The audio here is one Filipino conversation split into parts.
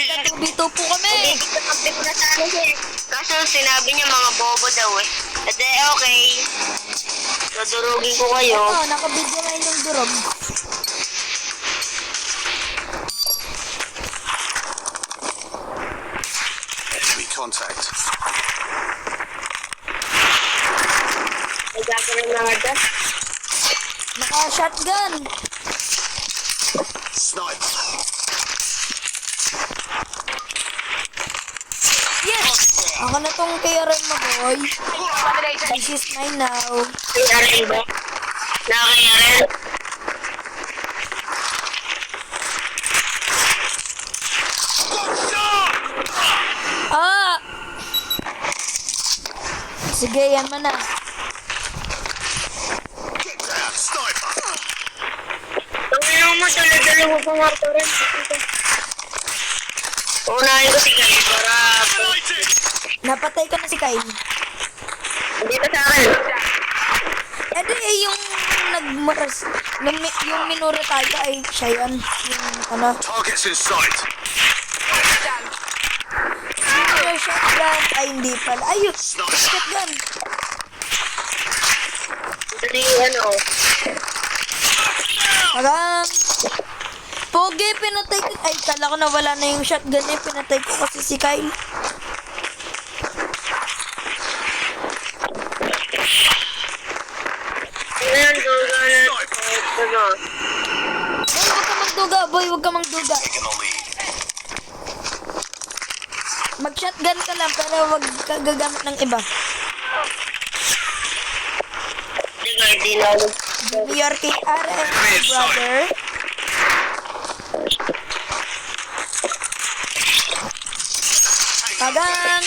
Magka-2v2 po kami. Hindi ko na sana siya eh. Kaso sinabi niya mga bobo daw eh. At okay. Nadurugin ko kayo. Ito, nakabidyo na yung durog. Enemy contact. Nagkakaroon na nga dyan. Naka-shotgun. Sniper. Yes! Ako na tong KRM mo, boy. This is mine now. Kaya rin ba? Nakakaya rin. Ah! Sige, yan mo na. Get down. Sniper. Tawin mo, dala-dala mo pang warto rin. Unahin ko si Kyle para... Eliminated. Napatay ka na si Kyle. Dito sa akin. Eh di, yung nagmaras, yung minura tayo ay siya yan. Yung ano, Targets in sight. yung shotgun. Ay, hindi pala. Ay, yung shotgun. Dali, ano. Parang, pogi, pinatay ko. Ay, kala ko nawala na yung shotgun eh. Pinatay ko kasi si Kyle. Ayan, duga na. Ano? Boy, wag ka magduga. Taking the lead. Mag-shotgun ka lang, pero wag ka gagamit ng iba. Hindi na ako. New York KRM, brother. Tagang!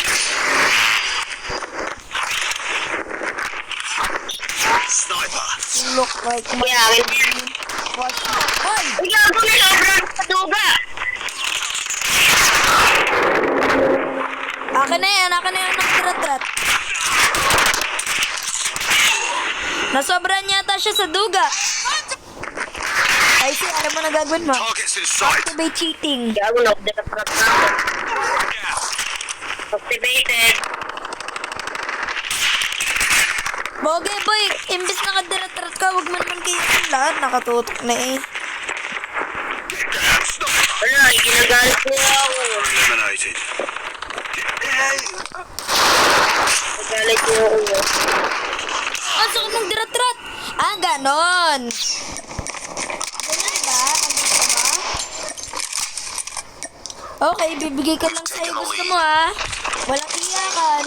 Sniper. Look like my... Kaya akin yan. Watch me. Hoy! Ay, gago na sobrang paduga. Akin na yan ng trat-trat. Nasobran yata siya sa duga. Ay, alam mo na gagawin mo. Targets in sight. Activate cheating. Gago na, dapat na ako. Activated. Boge, boy. Imbis nakadirat-rat ka, wag mo naman kayo lahat. Nakatutok na eh. Wala, ginagalit niya ako. Eliminated. Nagalit niya ako. Ang sakit ng dirat-rat. Ah, ganon. Ganon ba? Ano ba? Okay, bibigay ko lang sa'yo. Gusto mo ha? Walang iyakan.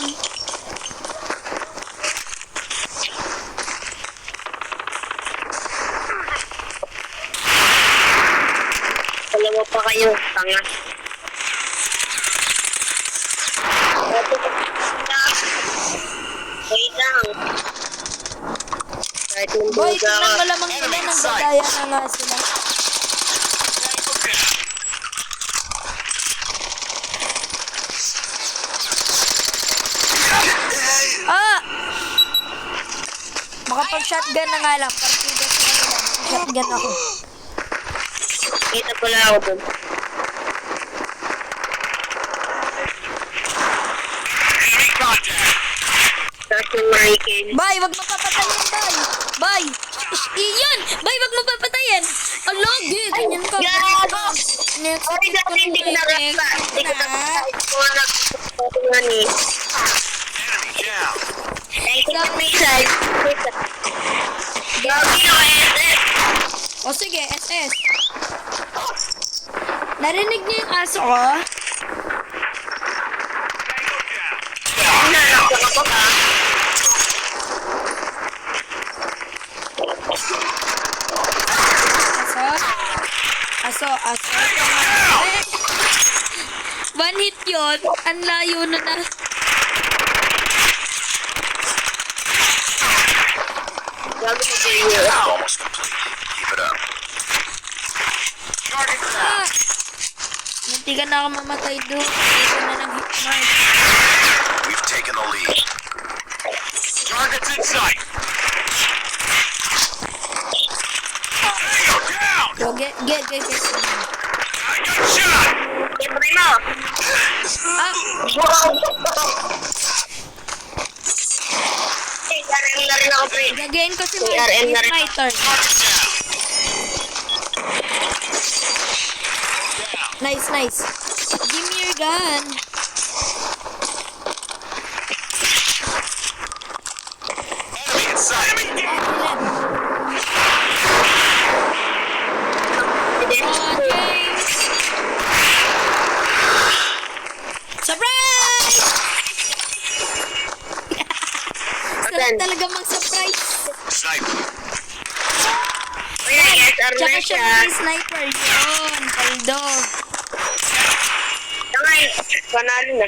Alam mo pa kayo, tanga. Wait lang. Kahit yung Boy, duga tingnan ka. mo lamang sila ng gagaya na nga sila. Ah! Makapag-shotgun na nga lang. Partida sa kanila. Shotgun ako. Kita pala ako dun. Tapos yung marikin. Bay, wag mo papatayin, bay! Bay! Iyan! Bay, wag mo papatayin! Ang lagi! Ganyan ka. Gago! Next. Sorry dati hindi ko nakasta. Hindi ko nakasta. Hindi ko nakasta. Enemy down. Eh, kung may side. Gago yung SS. O sige, SS. Narinig niyo yung aso ko? Nanak ka pa ka. Aso. Eh, one hit yun. Ang layo na na. Gago mo kayo. Almost complete. Keep it up. Ah! Hindi ka na ako mamatay doon. Hindi ka na nag-hit mark. We've taken the lead. Targets in sight. Tango down. So, get. I got shot. Siyempre mo. Gagayin ko si ARM na rin. Sniper. Nice, nice. Give me your gun. Enemy inside. Enemy down. James. Surprise! Sarap talaga mag-surprise. Sniper. Kuya, SR Tsaka na siya siya. may sniper. Yun, paldo. Tangay, panalo na.